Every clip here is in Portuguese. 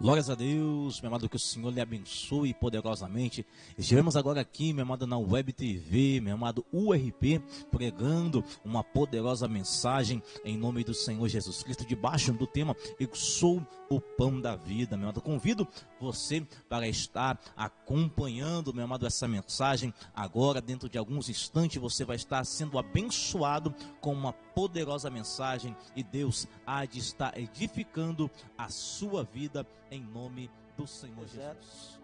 Glórias a Deus, meu amado, que o Senhor lhe abençoe poderosamente. Estivemos agora aqui, meu amado, na Web TV, meu amado URP, pregando uma poderosa mensagem em nome do Senhor Jesus Cristo, debaixo do tema Eu sou o pão da vida, meu amado. Convido você para estar acompanhando, meu amado, essa mensagem. Agora, dentro de alguns instantes, você vai estar sendo abençoado com uma poderosa mensagem e Deus há de estar edificando a sua vida em nome do Senhor Jesus.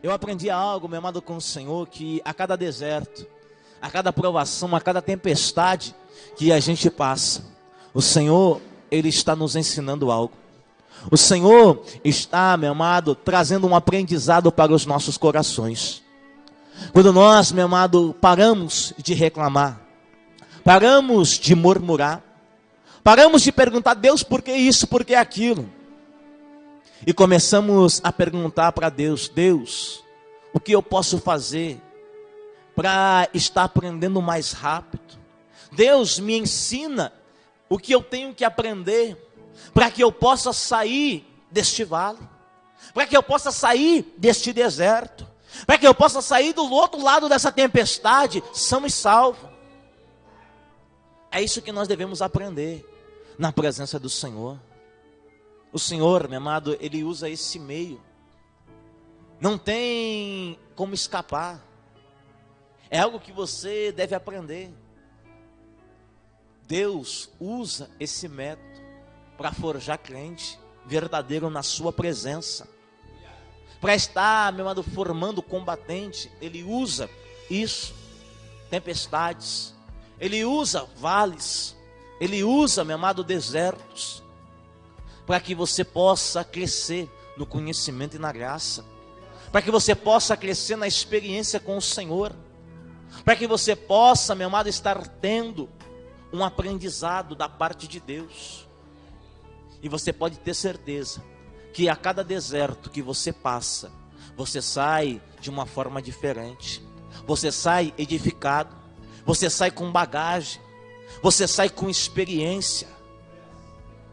Eu aprendi algo, meu amado, com o Senhor, que a cada deserto, a cada provação, a cada tempestade que a gente passa, o Senhor, Ele está nos ensinando algo. O Senhor está, meu amado, trazendo um aprendizado para os nossos corações. Quando nós, meu amado, paramos de reclamar, paramos de murmurar, paramos de perguntar, Deus, por que isso, por que aquilo? E começamos a perguntar para Deus, Deus, o que eu posso fazer para estar aprendendo mais rápido? Deus, me ensina o que eu tenho que aprender para que eu possa sair deste vale, para que eu possa sair deste deserto, para que eu possa sair do outro lado dessa tempestade, são e salvo. É isso que nós devemos aprender na presença do Senhor. O Senhor, meu amado, Ele usa esse meio. Não tem como escapar. É algo que você deve aprender. Deus usa esse método para forjar crente verdadeiro na sua presença. Para estar, meu amado, formando combatente, Ele usa isso. Tempestades. Ele usa vales. Ele usa, meu amado, desertos. Para que você possa crescer no conhecimento e na graça, para que você possa crescer na experiência com o Senhor, para que você possa, meu amado, estar tendo um aprendizado da parte de Deus. E você pode ter certeza que a cada deserto que você passa, você sai de uma forma diferente, você sai edificado, você sai com bagagem, você sai com experiência.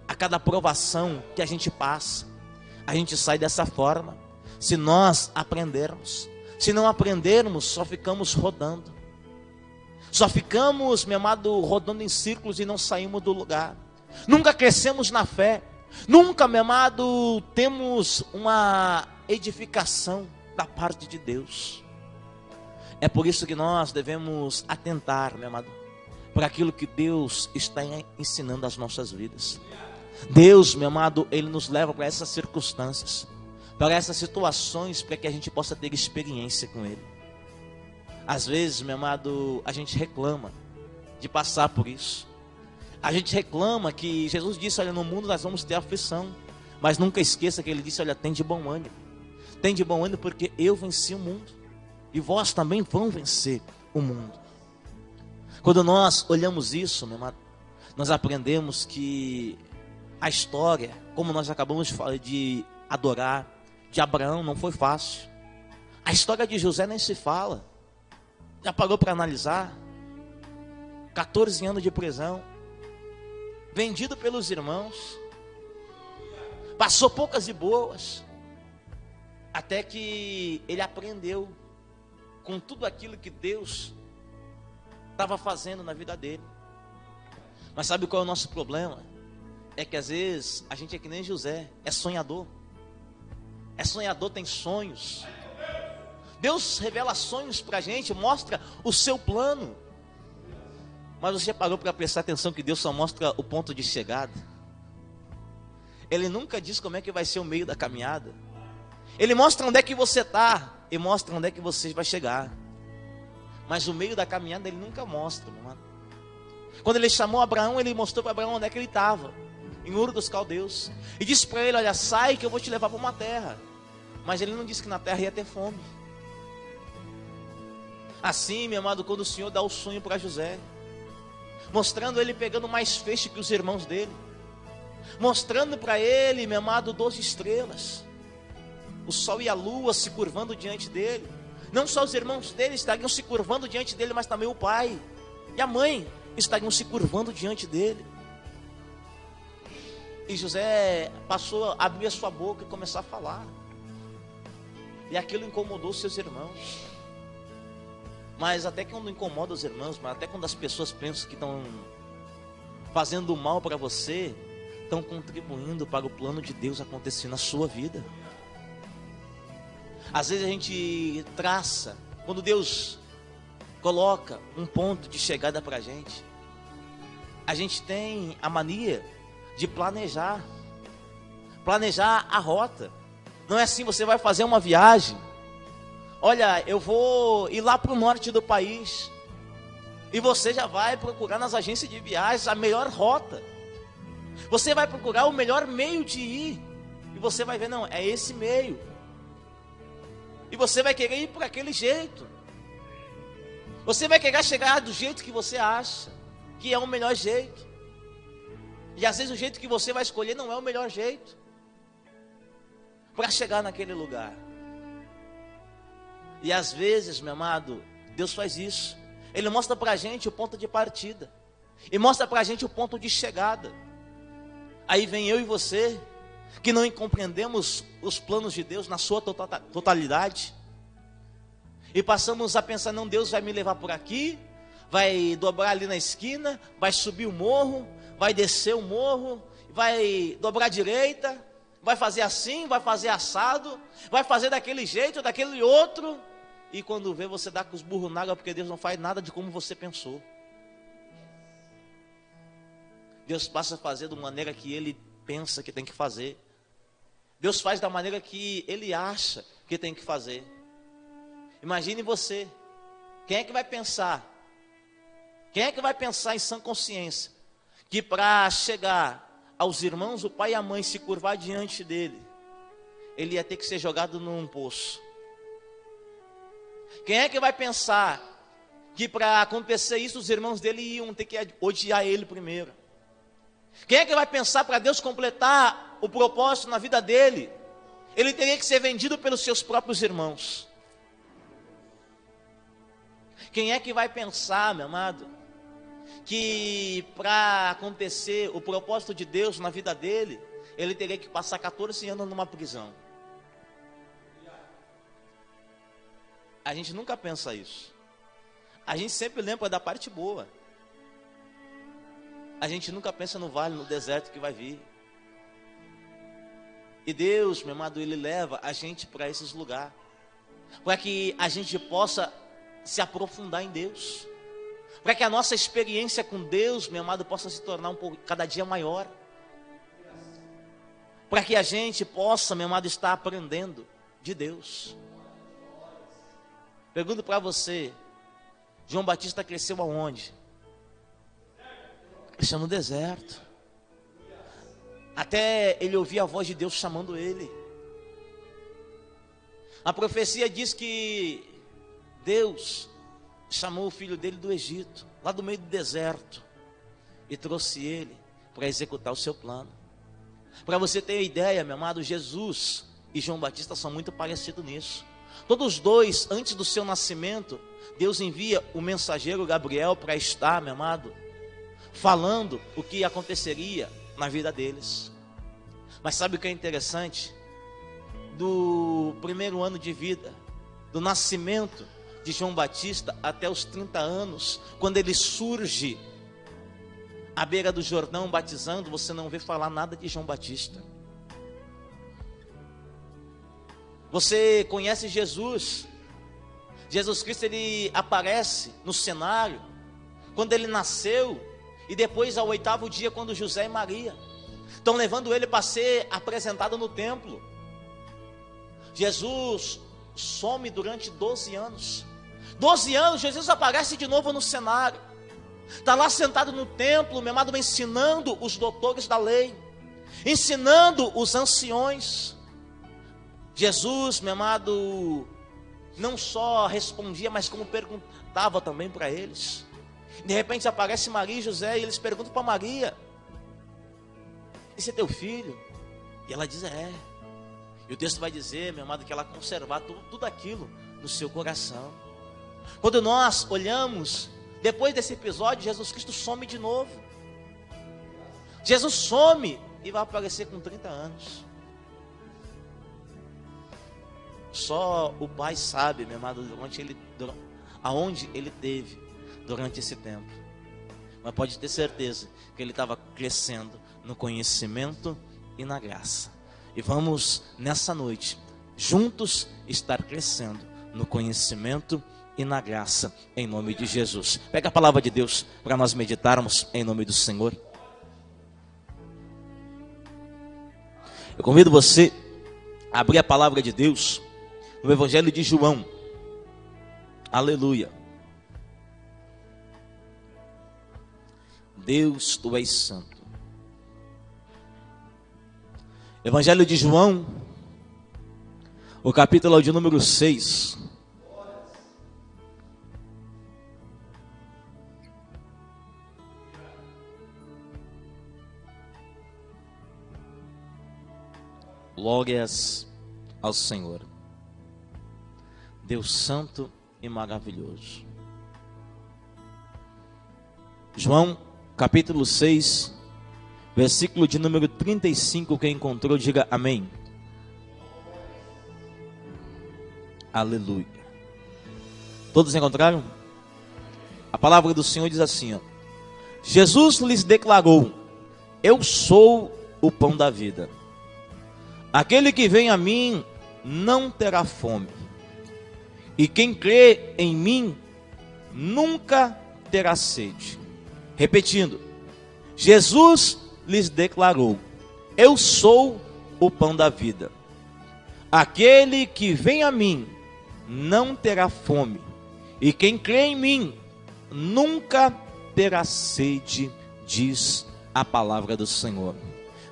A cada provação que a gente passa, a gente sai dessa forma. Se nós aprendermos, se não aprendermos, só ficamos rodando. Só ficamos, meu amado, rodando em círculos e não saímos do lugar. Nunca crescemos na fé. Nunca, meu amado, temos uma edificação da parte de Deus. É por isso que nós devemos atentar, meu amado, para aquilo que Deus está ensinando às nossas vidas. Deus, meu amado, Ele nos leva para essas circunstâncias, para essas situações, para que a gente possa ter experiência com Ele. Às vezes, meu amado, a gente reclama de passar por isso. A gente reclama que Jesus disse, olha, no mundo nós vamos ter aflição. Mas nunca esqueça que Ele disse, olha, tem de bom ânimo. Tem de bom ânimo porque eu venci o mundo. E vós também vão vencer o mundo. Quando nós olhamos isso, meu amado, nós aprendemos que a história, como nós acabamos de adorar, de Abraão não foi fácil. A história de José nem se fala. Já parou para analisar? 14 anos de prisão, vendido pelos irmãos, passou poucas e boas, até que ele aprendeu com tudo aquilo que Deus estava fazendo na vida dele. Mas sabe qual é o nosso problema? É que às vezes a gente é que nem José, é sonhador. É sonhador, tem sonhos. Deus revela sonhos para a gente, mostra o seu plano. Mas você parou para prestar atenção que Deus só mostra o ponto de chegada? Ele nunca diz como é que vai ser o meio da caminhada. Ele mostra onde é que você está e mostra onde é que você vai chegar. Mas o meio da caminhada Ele nunca mostra, meu irmão. Quando Ele chamou Abraão, Ele mostrou para Abraão onde é que ele estava. Em Ur dos Caldeus, e disse para ele, olha, sai que eu vou te levar para uma terra. Mas ele não disse que na terra ia ter fome. Assim, meu amado, quando o Senhor dá o sonho para José, mostrando ele pegando mais feixe que os irmãos dele, mostrando para ele, meu amado, 12 estrelas, o sol e a lua se curvando diante dele, não só os irmãos dele estariam se curvando diante dele, mas também o pai e a mãe estariam se curvando diante dele. E José passou a abrir a sua boca e começar a falar. E aquilo incomodou seus irmãos. Mas até quando incomoda os irmãos, mas até quando as pessoas pensam que estão fazendo mal para você, estão contribuindo para o plano de Deus acontecer na sua vida. Às vezes a gente traça, quando Deus coloca um ponto de chegada para a gente tem a mania de planejar a rota. Não é assim, você vai fazer uma viagem, olha, eu vou ir lá para o norte do país, e você já vai procurar nas agências de viagens a melhor rota, você vai procurar o melhor meio de ir, e você vai ver, não, é esse meio, e você vai querer ir por aquele jeito, você vai querer chegar do jeito que você acha que é o melhor jeito, e às vezes o jeito que você vai escolher não é o melhor jeito para chegar naquele lugar. E às vezes, meu amado, Deus faz isso. Ele mostra para a gente o ponto de partida e mostra para a gente o ponto de chegada. Aí vem eu e você, que não compreendemos os planos de Deus na sua totalidade, e passamos a pensar, não, Deus vai me levar por aqui, vai dobrar ali na esquina, vai subir o morro, vai descer o morro, vai dobrar à direita, vai fazer assim, vai fazer assado, vai fazer daquele jeito, daquele outro, e quando vê, você dá com os burros na água, porque Deus não faz nada de como você pensou. Deus passa a fazer da maneira que Ele pensa que tem que fazer. Deus faz da maneira que Ele acha que tem que fazer. Imagine você, quem é que vai pensar? Quem é que vai pensar em sã consciência que para chegar aos irmãos, o pai e a mãe se curvar diante dele, ele ia ter que ser jogado num poço? Quem é que vai pensar que para acontecer isso, os irmãos dele iam ter que odiar ele primeiro? Quem é que vai pensar para Deus completar o propósito na vida dele, ele teria que ser vendido pelos seus próprios irmãos? Quem é que vai pensar, meu amado, que para acontecer o propósito de Deus na vida dele, ele teria que passar 14 anos numa prisão? A gente nunca pensa isso. A gente sempre lembra da parte boa. A gente nunca pensa no vale, no deserto que vai vir. E Deus, meu amado, Ele leva a gente para esses lugares, para que a gente possa se aprofundar em Deus, para que a nossa experiência com Deus, meu amado, possa se tornar cada dia maior, para que a gente possa, meu amado, estar aprendendo de Deus. Pergunto para você, João Batista cresceu aonde? Cresceu no deserto, até ele ouvir a voz de Deus chamando ele. A profecia diz que Deus chamou o filho dele do Egito, lá do meio do deserto, e trouxe ele para executar o seu plano. Para você ter ideia, meu amado, Jesus e João Batista são muito parecidos nisso. Todos dois, antes do seu nascimento, Deus envia o mensageiro Gabriel para estar, meu amado, falando o que aconteceria na vida deles. Mas sabe o que é interessante? Do primeiro ano de vida, do nascimento de João Batista até os 30 anos, quando ele surge à beira do Jordão batizando, você não vê falar nada de João Batista. Você conhece Jesus? Jesus Cristo, ele aparece no cenário quando ele nasceu, e depois ao 8º dia, quando José e Maria estão levando ele para ser apresentado no templo. Jesus some durante 12 anos. 12 anos, Jesus aparece de novo no cenário. Está lá sentado no templo, meu amado, ensinando os doutores da lei, ensinando os anciões. Jesus, meu amado, não só respondia, mas como perguntava também para eles. De repente aparece Maria e José, e eles perguntam para Maria: esse é teu filho? E ela diz: é. E o texto vai dizer, meu amado, que ela conservar tudo aquilo no seu coração. Quando nós olhamos, depois desse episódio, Jesus Cristo some de novo. Jesus some e vai aparecer com 30 anos. Só o Pai sabe, meu amado, aonde ele teve durante esse tempo. Mas pode ter certeza que ele estava crescendo no conhecimento e na graça. E vamos, nessa noite, juntos estar crescendo no conhecimento e na graça, em nome de Jesus. Pega a palavra de Deus para nós meditarmos em nome do Senhor. Eu convido você a abrir a palavra de Deus no Evangelho de João. Aleluia. Deus, tu és santo. Evangelho de João, o capítulo de número 6. Glórias ao Senhor. Deus santo e maravilhoso. João, capítulo 6, versículo de número 35, quem encontrou, diga amém. Aleluia. Todos encontraram? A palavra do Senhor diz assim, ó: Jesus lhes declarou: eu sou o pão da vida. Aquele que vem a mim não terá fome, e quem crê em mim nunca terá sede. Repetindo, Jesus lhes declarou: eu sou o pão da vida. Aquele que vem a mim não terá fome, e quem crê em mim nunca terá sede, diz a palavra do Senhor.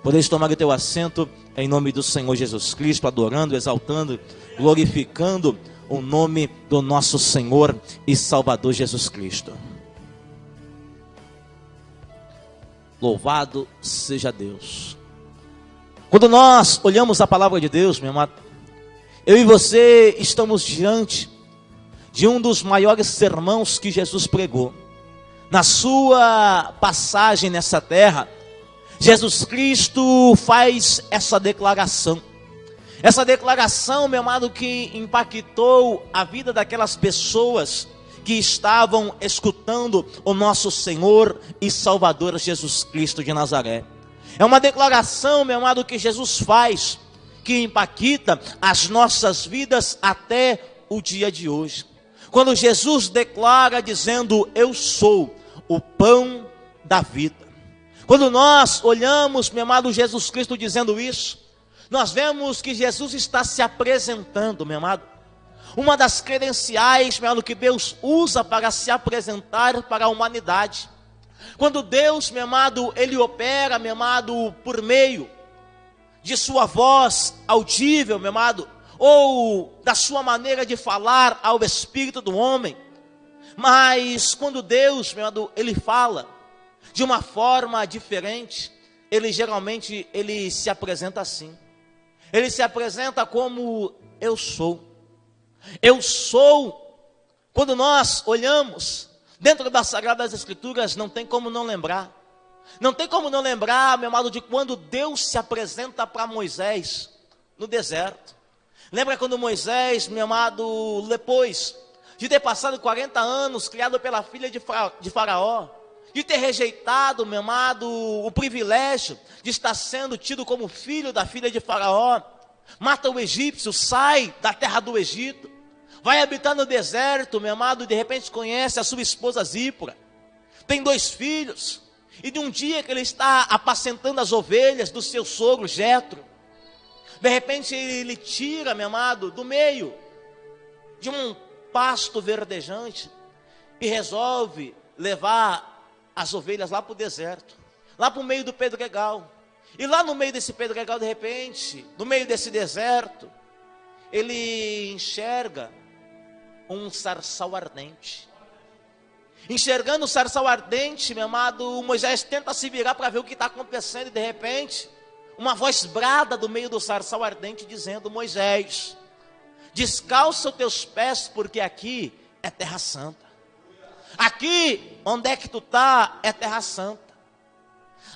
Podeis tomar o teu assento em nome do Senhor Jesus Cristo, adorando, exaltando, glorificando o nome do nosso Senhor e Salvador Jesus Cristo. Louvado seja Deus. Quando nós olhamos a palavra de Deus, meu amado, eu e você estamos diante de um dos maiores sermãos que Jesus pregou. Na sua passagem nessa terra, Jesus Cristo faz essa declaração. Essa declaração, meu amado, que impactou a vida daquelas pessoas que estavam escutando o nosso Senhor e Salvador Jesus Cristo de Nazaré. É uma declaração, meu amado, que Jesus faz, que impacta as nossas vidas até o dia de hoje. Quando Jesus declara dizendo: eu sou o pão da vida. Quando nós olhamos, meu amado, Jesus Cristo dizendo isso, nós vemos que Jesus está se apresentando, meu amado. Uma das credenciais, meu amado, que Deus usa para se apresentar para a humanidade. Quando Deus, meu amado, Ele opera, meu amado, por meio de sua voz audível, meu amado, ou da sua maneira de falar ao espírito do homem. Mas quando Deus, meu amado, Ele fala de uma forma diferente, Ele geralmente, Ele se apresenta assim. Ele se apresenta como eu sou. Eu sou. Quando nós olhamos dentro das Sagradas Escrituras, não tem como não lembrar. Não tem como não lembrar, meu amado, de quando Deus se apresenta para Moisés no deserto. Lembra quando Moisés, meu amado, depois de ter passado 40 anos, criado pela filha de Faraó, de ter rejeitado, meu amado, o privilégio de estar sendo tido como filho da filha de Faraó, mata o egípcio, sai da terra do Egito, vai habitar no deserto, meu amado, e de repente conhece a sua esposa Zípora, tem 2 filhos, e de um dia que ele está apacentando as ovelhas do seu sogro Jetro, de repente ele tira, meu amado, do meio de um pasto verdejante, e resolve levar as ovelhas lá para o deserto, lá para o meio do pedregal. E lá no meio desse pedregal, de repente, no meio desse deserto, ele enxerga um sarçal ardente. Enxergando o sarçal ardente, meu amado, Moisés tenta se virar para ver o que está acontecendo. E de repente, uma voz brada do meio do sarçal ardente dizendo: Moisés, descalça os teus pés, porque aqui é terra santa. Aqui, onde é que tu está, é terra santa.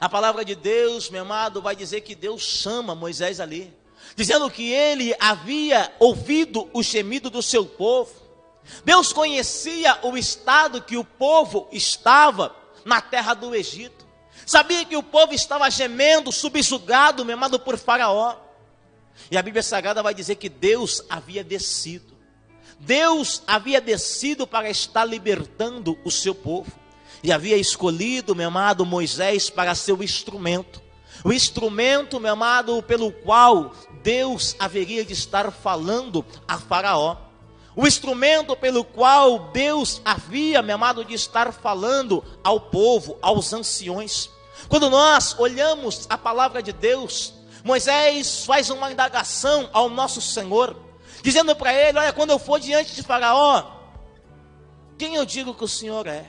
A palavra de Deus, meu amado, vai dizer que Deus chama Moisés ali, dizendo que ele havia ouvido o gemido do seu povo. Deus conhecia o estado que o povo estava na terra do Egito. Sabia que o povo estava gemendo, subjugado, meu amado, por Faraó. E a Bíblia Sagrada vai dizer que Deus havia descido. Deus havia descido para estar libertando o seu povo. E havia escolhido, meu amado, Moisés para ser o instrumento. O instrumento, meu amado, pelo qual Deus haveria de estar falando a Faraó. O instrumento pelo qual Deus havia, meu amado, de estar falando ao povo, aos anciões. Quando nós olhamos a palavra de Deus, Moisés faz uma indagação ao nosso Senhor, dizendo para ele: olha, quando eu for diante de Faraó, quem eu digo que o Senhor é?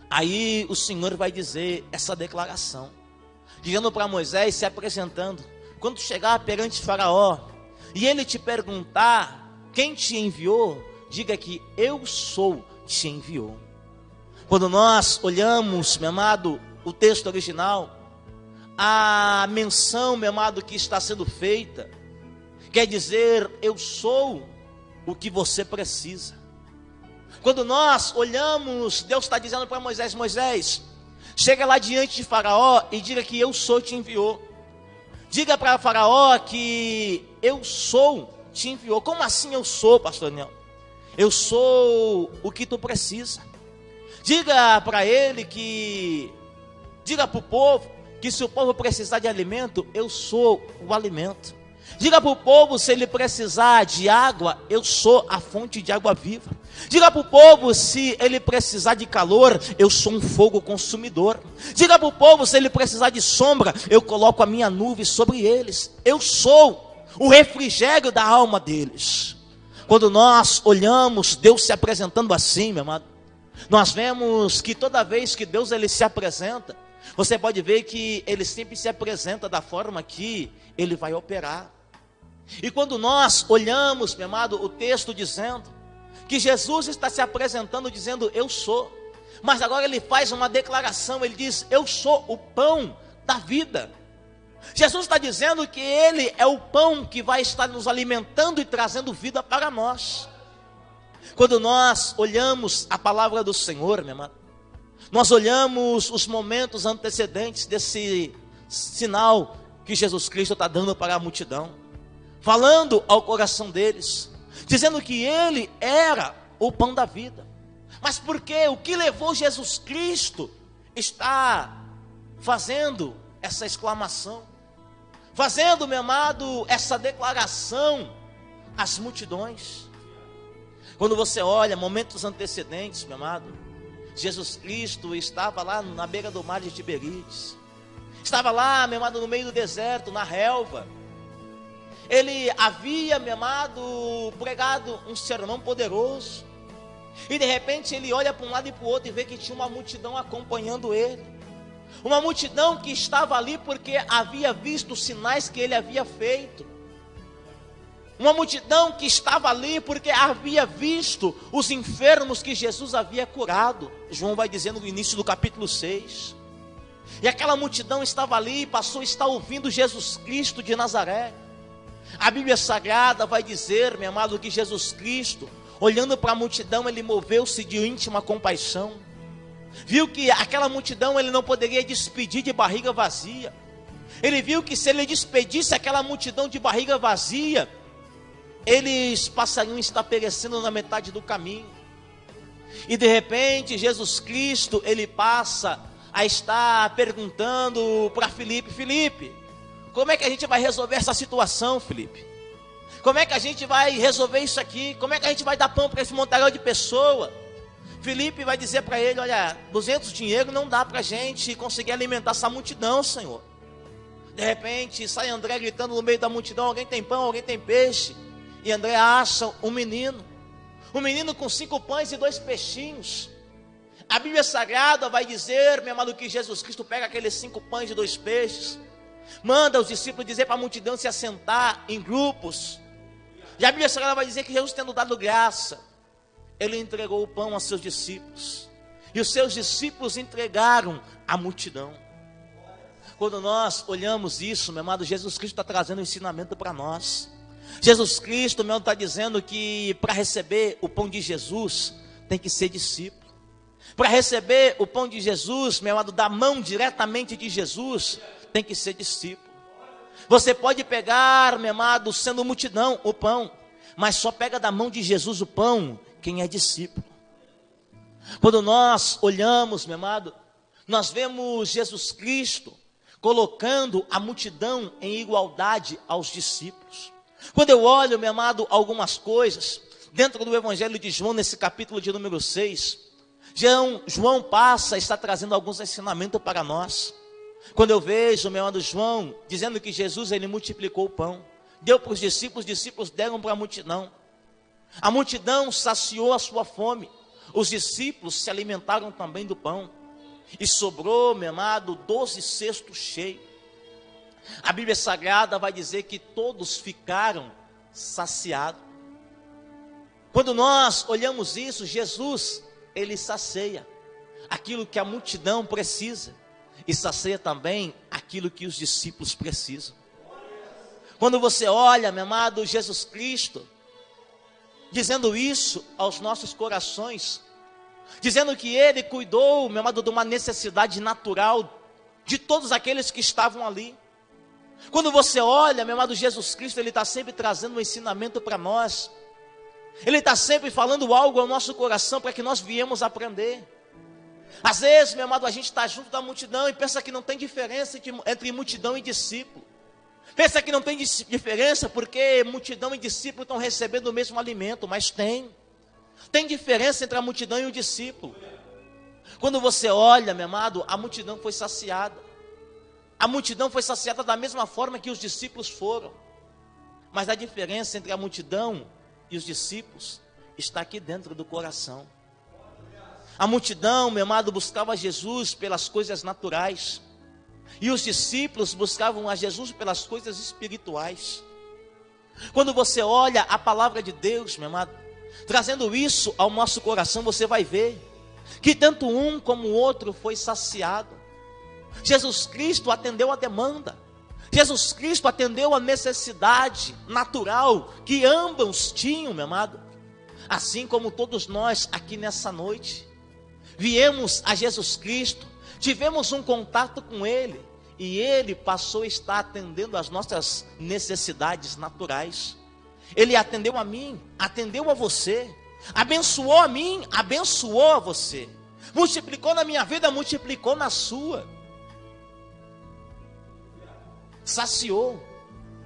Aí o Senhor vai dizer essa declaração, dizendo para Moisés, se apresentando: quando chegar perante Faraó, e ele te perguntar quem te enviou, diga que eu sou te enviou. Quando nós olhamos, meu amado, o texto original, a menção, meu amado, que está sendo feita, quer dizer, eu sou o que você precisa. Quando nós olhamos, Deus está dizendo para Moisés: Moisés, chega lá diante de Faraó e diga que eu sou te enviou. Diga para Faraó que eu sou te enviou. Como assim eu sou, pastor Daniel? Eu sou o que tu precisa. Diga para ele que, diga para o povo que se o povo precisar de alimento, eu sou o alimento. Diga para o povo, se ele precisar de água, eu sou a fonte de água viva. Diga para o povo, se ele precisar de calor, eu sou um fogo consumidor. Diga para o povo, se ele precisar de sombra, eu coloco a minha nuvem sobre eles. Eu sou o refrigério da alma deles. Quando nós olhamos Deus se apresentando assim, meu amado, nós vemos que toda vez que Deus ele se apresenta, você pode ver que ele sempre se apresenta da forma que ele vai operar. E quando nós olhamos, meu amado, o texto dizendo que Jesus está se apresentando dizendo eu sou, mas agora ele faz uma declaração, ele diz: eu sou o pão da vida. Jesus está dizendo que ele é o pão que vai estar nos alimentando e trazendo vida para nós. Quando nós olhamos a palavra do Senhor, meu amado, nós olhamos os momentos antecedentes desse sinal que Jesus Cristo está dando para a multidão, falando ao coração deles, dizendo que ele era o pão da vida. Mas por quê? O que levou Jesus Cristo está fazendo essa exclamação, fazendo, meu amado, essa declaração às multidões? Quando você olha momentos antecedentes, meu amado, Jesus Cristo estava lá na beira do mar de Tiberíades, estava lá, meu amado, no meio do deserto, na relva. Ele havia, meu amado, pregado um sermão poderoso, e de repente ele olha para um lado e para o outro e vê que tinha uma multidão acompanhando ele, uma multidão que estava ali porque havia visto os sinais que ele havia feito, uma multidão que estava ali porque havia visto os enfermos que Jesus havia curado. João vai dizendo no início do capítulo 6, e aquela multidão estava ali e passou a estar ouvindo Jesus Cristo de Nazaré. A Bíblia Sagrada vai dizer, meu amado, que Jesus Cristo, olhando para a multidão, ele moveu-se de íntima compaixão, viu que aquela multidão ele não poderia despedir de barriga vazia. Ele viu que se ele despedisse aquela multidão de barriga vazia, eles passariam a estar perecendo na metade do caminho. E de repente Jesus Cristo ele passa a estar perguntando para Filipe: Filipe, como é que a gente vai resolver essa situação, Filipe? Como é que a gente vai resolver isso aqui? Como é que a gente vai dar pão para esse montaréu de pessoa? Filipe vai dizer para ele: olha, 200 dinheiro não dá para a gente conseguir alimentar essa multidão, Senhor. De repente sai André gritando no meio da multidão: alguém tem pão, alguém tem peixe? E André acha um menino com 5 pães e 2 peixinhos. A Bíblia Sagrada vai dizer, meu amado, que Jesus Cristo pega aqueles 5 pães e 2 peixes, manda os discípulos dizer para a multidão se assentar em grupos. E a Bíblia Sagrada vai dizer que Jesus, tendo dado graça, ele entregou o pão aos seus discípulos, e os seus discípulos entregaram à multidão. Quando nós olhamos isso, meu amado, Jesus Cristo está trazendo um ensinamento para nós. Jesus Cristo, meu, está dizendo que para receber o pão de Jesus, tem que ser discípulo. Para receber o pão de Jesus, meu amado, da mão diretamente de Jesus, tem que ser discípulo. Você pode pegar, meu amado, sendo multidão, o pão, mas só pega da mão de Jesus o pão quem é discípulo. Quando nós olhamos, meu amado, nós vemos Jesus Cristo colocando a multidão em igualdade aos discípulos. Quando eu olho, meu amado, algumas coisas, dentro do Evangelho de João, nesse capítulo de número 6, João passa, está trazendo alguns ensinamentos para nós. Quando eu vejo, meu amado, João, dizendo que Jesus, ele multiplicou o pão, deu para os discípulos deram para a multidão saciou a sua fome, os discípulos se alimentaram também do pão, e sobrou, meu amado, 12 cestos cheios. A Bíblia Sagrada vai dizer que todos ficaram saciados. Quando nós olhamos isso, Jesus, ele sacia aquilo que a multidão precisa, e sacia também aquilo que os discípulos precisam. Quando você olha, meu amado, Jesus Cristo, dizendo isso aos nossos corações, dizendo que ele cuidou, meu amado, de uma necessidade natural de todos aqueles que estavam ali. Quando você olha, meu amado, Jesus Cristo, ele está sempre trazendo um ensinamento para nós. Ele está sempre falando algo ao nosso coração para que nós viemos aprender. Às vezes, meu amado, a gente está junto da multidão e pensa que não tem diferença entre multidão e discípulo. Pensa que não tem diferença porque multidão e discípulo estão recebendo o mesmo alimento, mas tem. Tem diferença entre a multidão e o discípulo. Quando você olha, meu amado, a multidão foi saciada. A multidão foi saciada da mesma forma que os discípulos foram. Mas a diferença entre a multidão e os discípulos está aqui dentro do coração. A multidão, meu amado, buscava Jesus pelas coisas naturais. E os discípulos buscavam a Jesus pelas coisas espirituais. Quando você olha a palavra de Deus, meu amado, trazendo isso ao nosso coração, você vai ver que tanto um como o outro foi saciado. Jesus Cristo atendeu a demanda. Jesus Cristo atendeu a necessidade natural que ambos tinham, meu amado. Assim como todos nós aqui nessa noite, viemos a Jesus Cristo, tivemos um contato com Ele, e Ele passou a estar atendendo as nossas necessidades naturais. Ele atendeu a mim, atendeu a você, abençoou a mim, abençoou a você, multiplicou na minha vida, multiplicou na sua, saciou.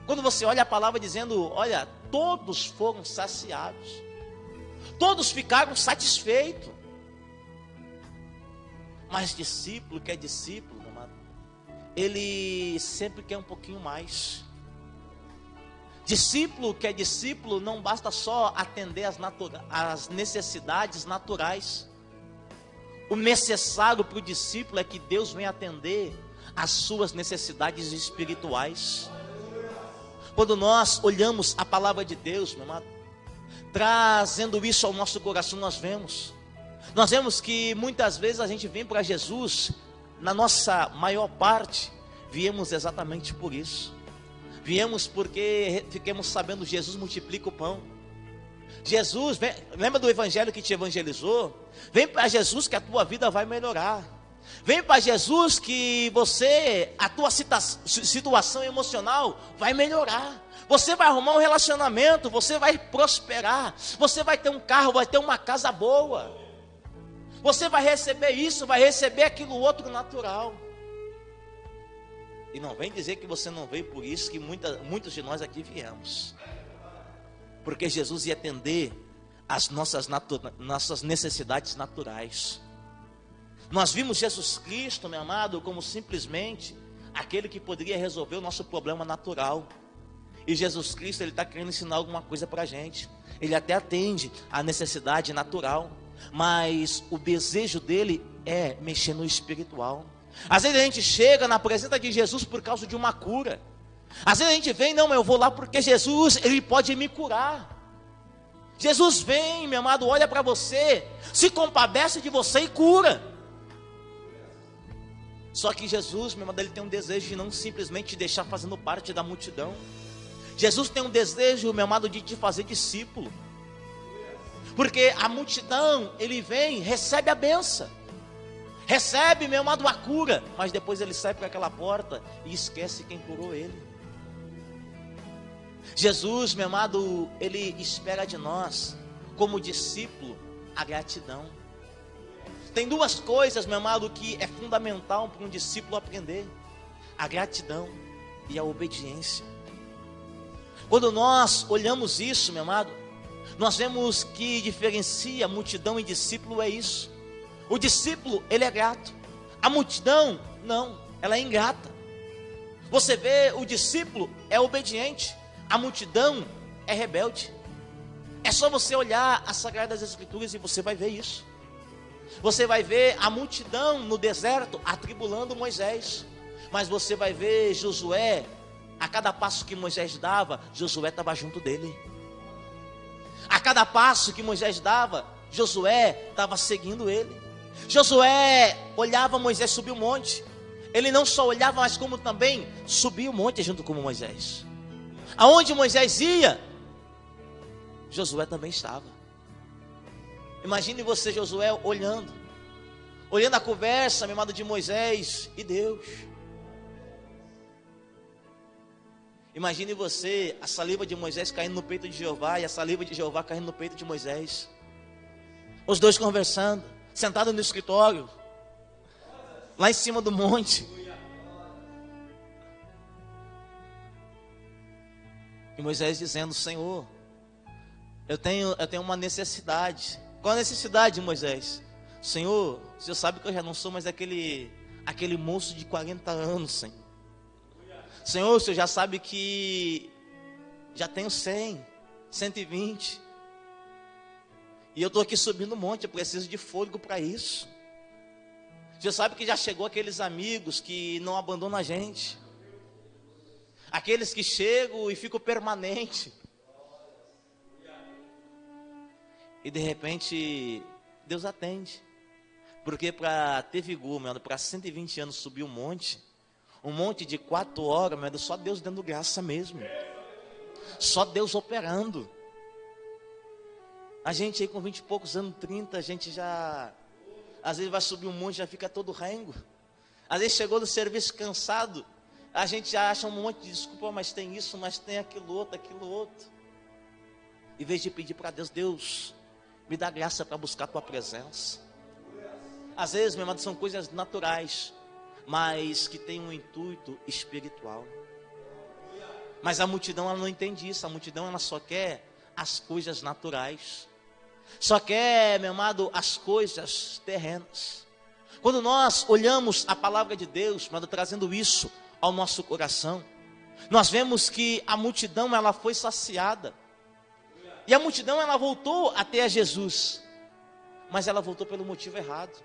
Quando você olha a palavra dizendo, olha, todos foram saciados, todos ficaram satisfeitos. Mas discípulo que é discípulo, meu amado, ele sempre quer um pouquinho mais. Discípulo que é discípulo, não basta só atender as necessidades naturais. O necessário para o discípulo é que Deus venha atender as suas necessidades espirituais. Quando nós olhamos a palavra de Deus, meu amado, trazendo isso ao nosso coração, nós vemos que muitas vezes a gente vem para Jesus, na nossa maior parte, viemos exatamente por isso. Viemos porque fiquemos sabendo, Jesus multiplica o pão. Jesus, lembra do evangelho que te evangelizou? Vem para Jesus que a tua vida vai melhorar. Vem para Jesus que a tua situação emocional vai melhorar. Você vai arrumar um relacionamento, você vai prosperar. Você vai ter um carro, vai ter uma casa boa. Você vai receber isso, vai receber aquilo outro natural. E não vem dizer que você não veio por isso, que muitos de nós aqui viemos. Porque Jesus ia atender as nossas necessidades naturais. Nós vimos Jesus Cristo, meu amado, como simplesmente aquele que poderia resolver o nosso problema natural. E Jesus Cristo, ele está querendo ensinar alguma coisa para a gente. Ele até atende a necessidade natural, mas o desejo dele é mexer no espiritual. Às vezes a gente chega na presença de Jesus por causa de uma cura. Às vezes a gente vem, não, eu vou lá porque Jesus, ele pode me curar. Jesus vem, meu amado, olha para você, se compadece de você e cura. Só que Jesus, meu amado, ele tem um desejo de não simplesmente deixar fazendo parte da multidão. Jesus tem um desejo, meu amado, de te fazer discípulo. Porque a multidão, ele vem, recebe a benção, recebe, meu amado, a cura, mas depois ele sai para aquela porta e esquece quem curou ele. Jesus, meu amado, ele espera de nós, como discípulo, a gratidão. Tem duas coisas, meu amado, que é fundamental para um discípulo aprender: a gratidão e a obediência. Quando nós olhamos isso, meu amado, nós vemos que diferencia multidão e discípulo é isso. O discípulo, ele é grato. A multidão, não, ela é ingrata. Você vê, o discípulo é obediente. A multidão é rebelde. É só você olhar as Sagradas Escrituras e você vai ver isso. Você vai ver a multidão no deserto atribulando Moisés. Mas você vai ver Josué, a cada passo que Moisés dava, Josué estava junto dele. A cada passo que Moisés dava, Josué estava seguindo ele. Josué olhava Moisés subir o monte. Ele não só olhava, mas como também subia o monte junto com Moisés. Aonde Moisés ia, Josué também estava. Imagine você, Josué, olhando a conversa, meu amado, de Moisés e Deus. Imagine você, a saliva de Moisés caindo no peito de Jeová e a saliva de Jeová caindo no peito de Moisés. Os dois conversando, sentados no escritório, lá em cima do monte. E Moisés dizendo: Senhor, eu tenho uma necessidade. Qual a necessidade, Moisés? Senhor, o Senhor sabe que eu já não sou mais aquele moço de 40 anos, Senhor. Senhor, o Senhor já sabe que já tenho 100, 120. E eu estou aqui subindo o monte, eu preciso de fôlego para isso. O Senhor sabe que já chegou aqueles amigos que não abandonam a gente. Aqueles que chegam e ficam permanente. E de repente, Deus atende. Porque para ter vigor, meu, para 120 anos subir um monte de 4 horas, meu, só Deus dando graça mesmo. Só Deus operando. A gente aí com 20 e poucos anos, 30, a gente já, às vezes vai subir um monte, já fica todo rengo. Às vezes chegou do serviço cansado, a gente já acha um monte de desculpa, mas tem isso, mas tem aquilo outro. Em vez de pedir para Deus, Deus, me dá graça para buscar a tua presença. Às vezes, meu amado, são coisas naturais, mas que tem um intuito espiritual. Mas a multidão, ela não entende isso. A multidão, ela só quer as coisas naturais. Só quer, meu amado, as coisas terrenas. Quando nós olhamos a palavra de Deus, meu amado, trazendo isso ao nosso coração, nós vemos que a multidão, ela foi saciada. E a multidão, ela voltou até a Jesus. Mas ela voltou pelo motivo errado.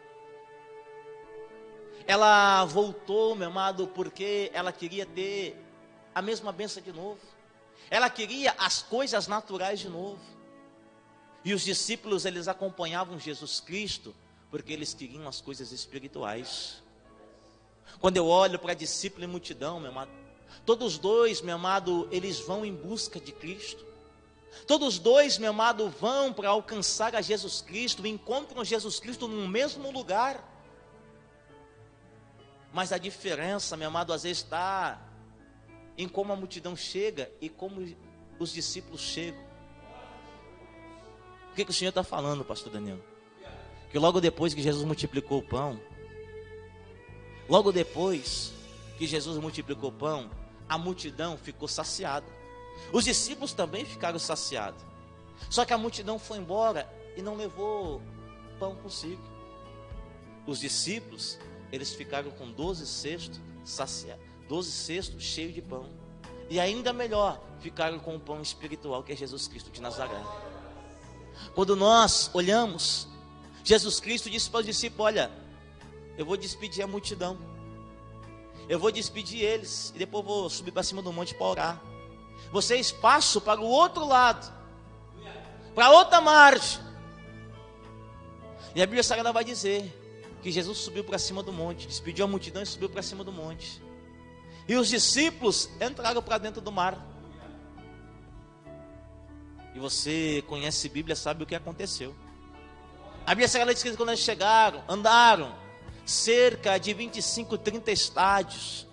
Ela voltou, meu amado, porque ela queria ter a mesma bênção de novo. Ela queria as coisas naturais de novo. E os discípulos, eles acompanhavam Jesus Cristo porque eles queriam as coisas espirituais. Quando eu olho para discípulo e multidão, meu amado, todos dois, meu amado, eles vão em busca de Cristo. Todos dois, meu amado, vão para alcançar a Jesus Cristo, encontram Jesus Cristo no mesmo lugar. Mas a diferença, meu amado, às vezes está em como a multidão chega e como os discípulos chegam. O que o Senhor está falando, pastor Daniel? Que logo depois que Jesus multiplicou o pão, a multidão ficou saciada. Os discípulos também ficaram saciados. Só que a multidão foi embora e não levou pão consigo. Os discípulos, eles ficaram com 12 cestos saciados, 12 cestos cheios de pão. E ainda melhor, ficaram com o pão espiritual, que é Jesus Cristo de Nazaré. Quando nós olhamos, Jesus Cristo disse para os discípulos: olha, eu vou despedir a multidão, eu vou despedir eles, e depois vou subir para cima do monte para orar. Vocês passam para o outro lado, para outra margem. E a Bíblia Sagrada vai dizer que Jesus subiu para cima do monte, despediu a multidão e subiu para cima do monte. E os discípulos entraram para dentro do mar. E você conhece a Bíblia, sabe o que aconteceu. A Bíblia Sagrada diz que quando eles chegaram, andaram cerca de 25, 30 estádios,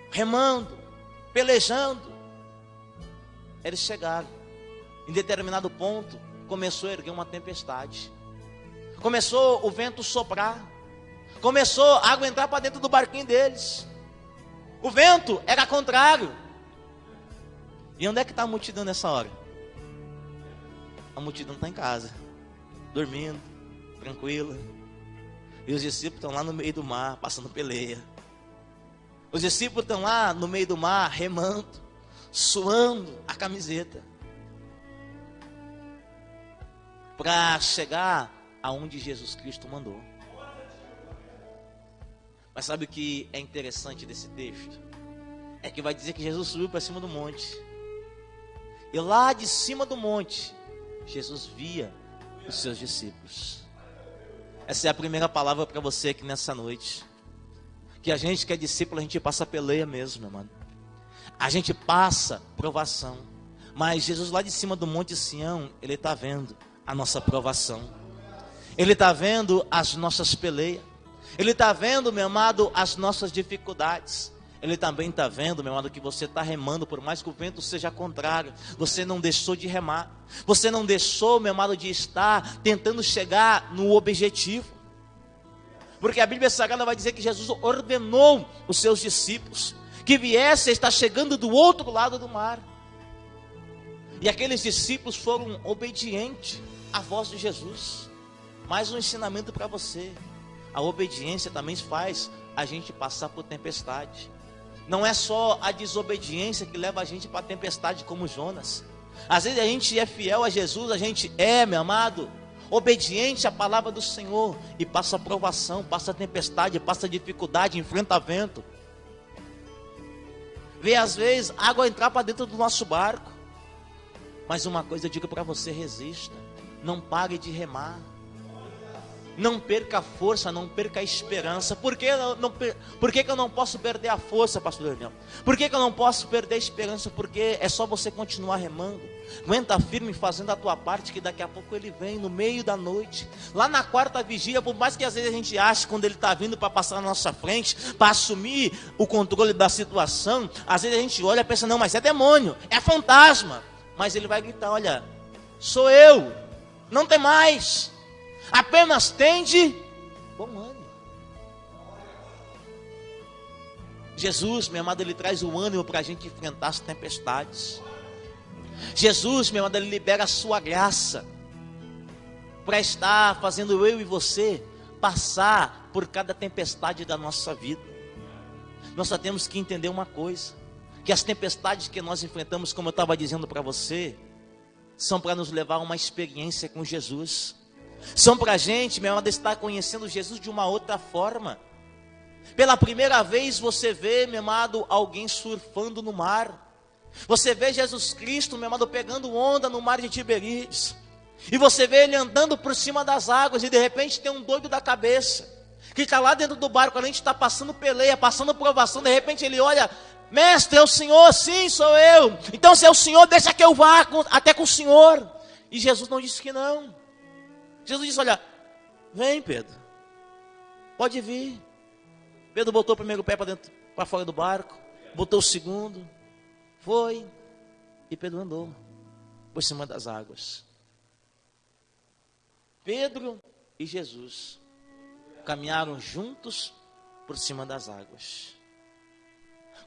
remando, pelejando. Eles chegaram. Em determinado ponto, começou a erguer uma tempestade. Começou o vento soprar. Começou a água entrar para dentro do barquinho deles. O vento era contrário. E onde é que está a multidão nessa hora? A multidão está em casa, dormindo, tranquila. E os discípulos estão lá no meio do mar, passando peleia. Os discípulos estão lá no meio do mar, remando, suando a camiseta, para chegar aonde Jesus Cristo mandou. Mas sabe o que é interessante desse texto? É que vai dizer que Jesus subiu para cima do monte. E lá de cima do monte, Jesus via os seus discípulos. Essa é a primeira palavra para você aqui nessa noite. Que a gente que é discípulo, a gente passa peleia mesmo, meu mano. A gente passa provação. Mas Jesus lá de cima do monte Sião, Ele está vendo a nossa provação. Ele está vendo as nossas peleias. Ele está vendo, meu amado, as nossas dificuldades. Ele também está vendo, meu amado, que você está remando, por mais que o vento seja contrário. Você não deixou de remar. Você não deixou, meu amado, de estar tentando chegar no objetivo. Porque a Bíblia Sagrada vai dizer que Jesus ordenou os seus discípulos que viessem a estar chegando do outro lado do mar. E aqueles discípulos foram obedientes à voz de Jesus. Mais um ensinamento para você. A obediência também faz a gente passar por tempestade. Não é só a desobediência que leva a gente para a tempestade como Jonas. Às vezes a gente é fiel a Jesus, a gente é, meu amado, obediente à palavra do Senhor e passa provação, passa tempestade, passa dificuldade, enfrenta vento. Vê às vezes água entrar para dentro do nosso barco. Mas uma coisa eu digo para você, resista. Não pare de remar. Não perca a força, não perca a esperança. Por que eu não posso perder a força, pastor Daniel? Por que eu não posso perder a esperança? Porque é só você continuar remando. Aguenta firme fazendo a tua parte, que daqui a pouco ele vem no meio da noite. Lá na quarta vigília, por mais que às vezes a gente ache quando ele está vindo para passar na nossa frente, para assumir o controle da situação, às vezes a gente olha e pensa, não, mas é demônio, é fantasma. Mas ele vai gritar, olha, sou eu, não tem mais. Apenas tende bom ânimo. Jesus, meu amado, Ele traz o ânimo para a gente enfrentar as tempestades. Jesus, meu amado, Ele libera a sua graça para estar fazendo eu e você passar por cada tempestade da nossa vida. Nós só temos que entender uma coisa, que as tempestades que nós enfrentamos, como eu estava dizendo para você, são para nos levar a uma experiência com Jesus. São para a gente, meu amado, estar conhecendo Jesus de uma outra forma. Pela primeira vez você vê, meu amado, alguém surfando no mar. Você vê Jesus Cristo, meu amado, pegando onda no mar de Tiberíades. E você vê Ele andando por cima das águas. E de repente tem um doido da cabeça, que está lá dentro do barco, a gente está passando peleia, passando provação. De repente ele olha, mestre, é o Senhor? Sim, sou eu. Então se é o Senhor, deixa que eu vá até com o Senhor. E Jesus não disse que não. Jesus disse, olha, vem Pedro, pode vir. Pedro botou o primeiro pé para fora do barco, botou o segundo, foi, e Pedro andou por cima das águas. Pedro e Jesus caminharam juntos por cima das águas.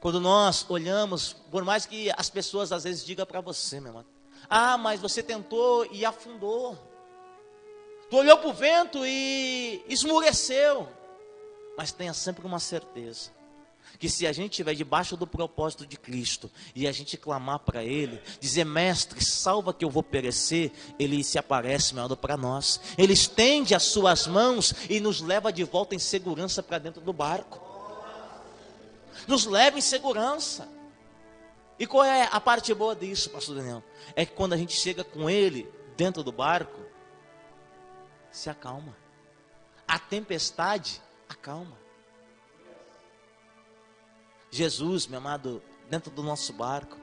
Quando nós olhamos, por mais que as pessoas às vezes digam para você, meu irmão, ah, mas você tentou e afundou. Tu olhou para o vento e esmureceu. Mas tenha sempre uma certeza, que se a gente estiver debaixo do propósito de Cristo, e a gente clamar para Ele, dizer, mestre, salva que eu vou perecer, Ele se aparece, meu irmão, para nós. Ele estende as suas mãos e nos leva de volta em segurança para dentro do barco. Nos leva em segurança. E qual é a parte boa disso, pastor Daniel? É que quando a gente chega com Ele dentro do barco, se acalma. a tempestade acalma. Jesus, meu amado, dentro do nosso barco,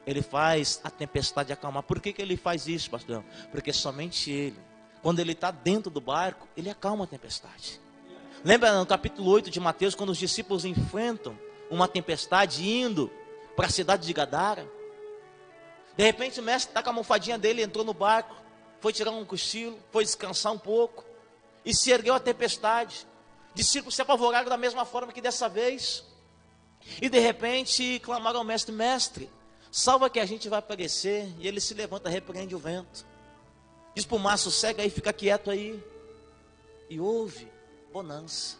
ele faz a tempestade acalmar. Por que ele faz isso, pastor? Porque somente ele, quando ele está dentro do barco, ele acalma a tempestade. Lembra no capítulo 8 de Mateus, quando os discípulos enfrentam uma tempestade indo para a cidade de Gadara? De repente o mestre está com a almofadinha dele, entrou no barco, foi tirar um cochilo, foi descansar um pouco, e se ergueu a tempestade. Discípulos se apavoraram da mesma forma que dessa vez, e de repente clamaram ao mestre: mestre, salva que a gente vai perecer. E ele se levanta, repreende o vento, diz para o mar: sossega aí, fica quieto aí, e houve bonança.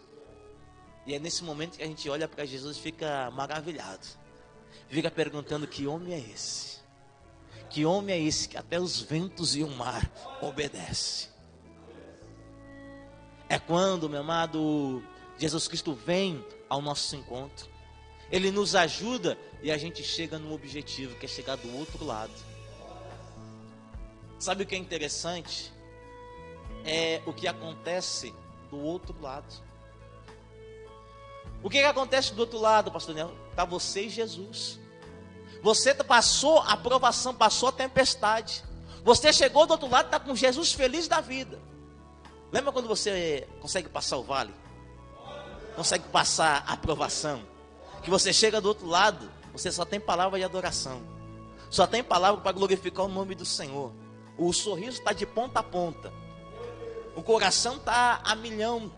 E é nesse momento que a gente olha para Jesus e fica maravilhado, fica perguntando: que homem é esse? Que homem é esse que até os ventos e o mar obedecem? É quando, meu amado, Jesus Cristo vem ao nosso encontro. Ele nos ajuda e a gente chega no objetivo, que é chegar do outro lado. Sabe o que é interessante? É o que acontece do outro lado. O que acontece do outro lado, pastor Daniel? Está você e Jesus. Você passou a provação, passou a tempestade. Você chegou do outro lado, está com Jesus feliz da vida. Lembra quando você consegue passar o vale? Consegue passar a provação? Que você chega do outro lado, você só tem palavra de adoração. Só tem palavra para glorificar o nome do Senhor. O sorriso está de ponta a ponta. O coração está a milhão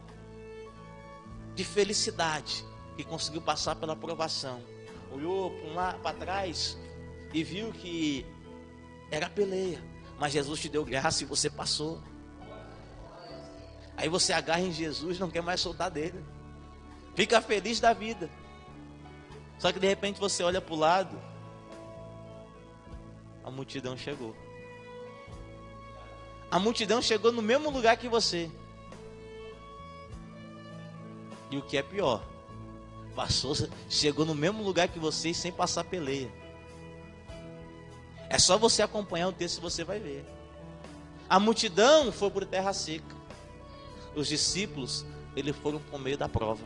de felicidade, que conseguiu passar pela provação. Olhou para trás e viu que era peleia, mas Jesus te deu graça e você passou. Aí você agarra em Jesus, não quer mais soltar dele, fica feliz da vida. Só que de repente você olha para o lado, a multidão chegou. A multidão chegou no mesmo lugar que você. E o que é pior, chegou no mesmo lugar que você sem passar peleia. É só você acompanhar o texto e você vai ver. A multidão foi por terra seca. Os discípulos, eles foram por meio da prova.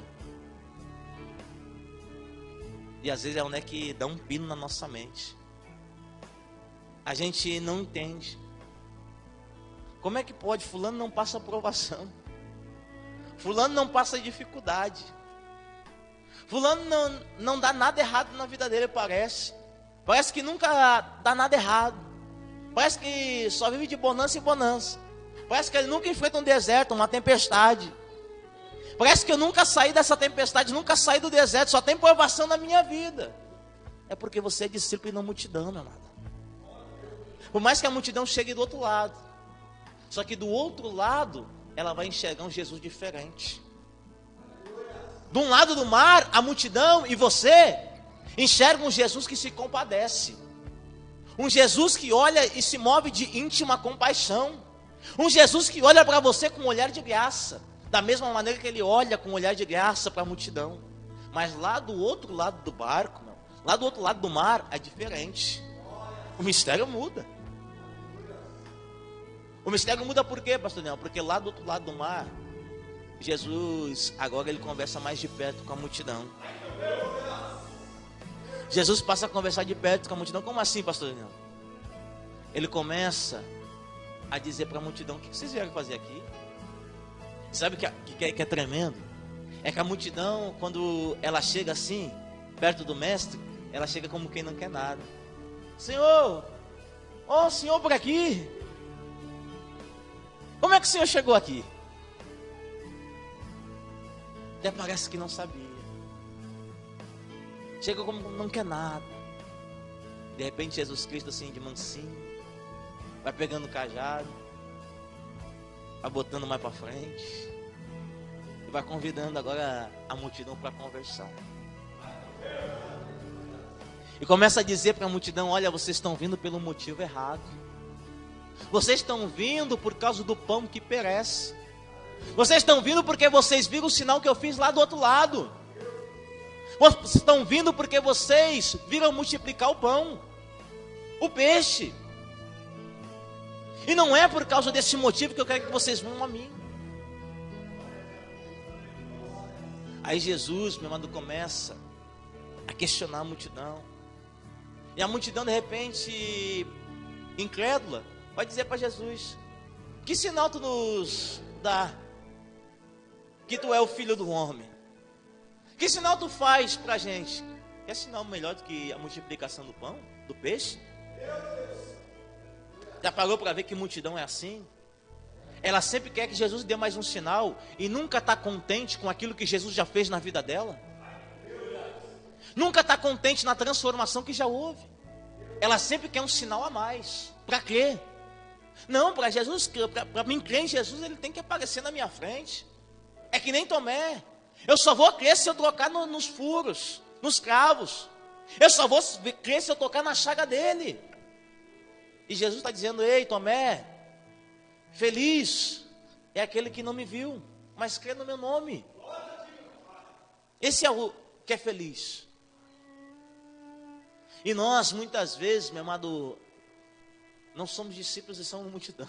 E às vezes é onde é que dá um pino na nossa mente. A gente não entende. Como é que pode? Fulano não passa aprovação. Fulano não passa dificuldade. Fulano não dá nada errado na vida dele, parece. Parece que nunca dá nada errado. Parece que só vive de bonança em bonança. Parece que ele nunca enfrenta um deserto, uma tempestade. Parece que eu nunca saí dessa tempestade, nunca saí do deserto, só tem provação na minha vida. É porque você é discípulo e não multidão, meu amado. Por mais que a multidão chegue do outro lado, só que do outro lado, ela vai enxergar um Jesus diferente. De um lado do mar, a multidão e você enxergam um Jesus que se compadece. Um Jesus que olha e se move de íntima compaixão. Um Jesus que olha para você com um olhar de graça, da mesma maneira que ele olha com um olhar de graça para a multidão. Mas lá do outro lado do barco, lá do outro lado do mar, é diferente. O mistério muda. O mistério muda por quê, pastor Daniel? Porque lá do outro lado do mar, Jesus, agora ele conversa mais de perto com a multidão. Jesus passa a conversar de perto com a multidão. Como assim, pastor Daniel? Ele começa a dizer para a multidão: o que vocês vieram fazer aqui? Sabe o que é tremendo? É que a multidão, quando ela chega assim, perto do mestre, ela chega como quem não quer nada. Senhor, ó, senhor por aqui. Como é que o senhor chegou aqui? Até parece que não sabia. Chega como não quer nada. De repente Jesus Cristo assim de mansinho, vai pegando o cajado, vai botando mais para frente e vai convidando agora a multidão para conversar. E começa a dizer para a multidão: olha, vocês estão vindo pelo motivo errado. Vocês estão vindo por causa do pão que perece. Vocês estão vindo porque vocês viram o sinal que eu fiz lá do outro lado. Vocês estão vindo porque vocês viram multiplicar o pão, o peixe. E não é por causa desse motivo que eu quero que vocês venham a mim. Aí Jesus, meu amado, começa a questionar a multidão. E a multidão, de repente, incrédula, vai dizer para Jesus: que sinal tu nos dá que tu é o filho do homem? Que sinal tu faz para a gente? Quer sinal melhor do que a multiplicação do pão, do peixe? Já parou para ver que multidão é assim? Ela sempre quer que Jesus dê mais um sinal e nunca está contente com aquilo que Jesus já fez na vida dela. Nunca está contente na transformação que já houve. Ela sempre quer um sinal a mais. Para quê? Não, para Jesus, para mim crer em Jesus, ele tem que aparecer na minha frente. É que nem Tomé. Eu só vou crer se eu tocar nos furos, nos cravos. Eu só vou crer se eu tocar na chaga dele. E Jesus está dizendo: ei, Tomé, feliz é aquele que não me viu, mas crê no meu nome. Esse é o que é feliz. E nós, muitas vezes, meu amado, não somos discípulos e somos multidão.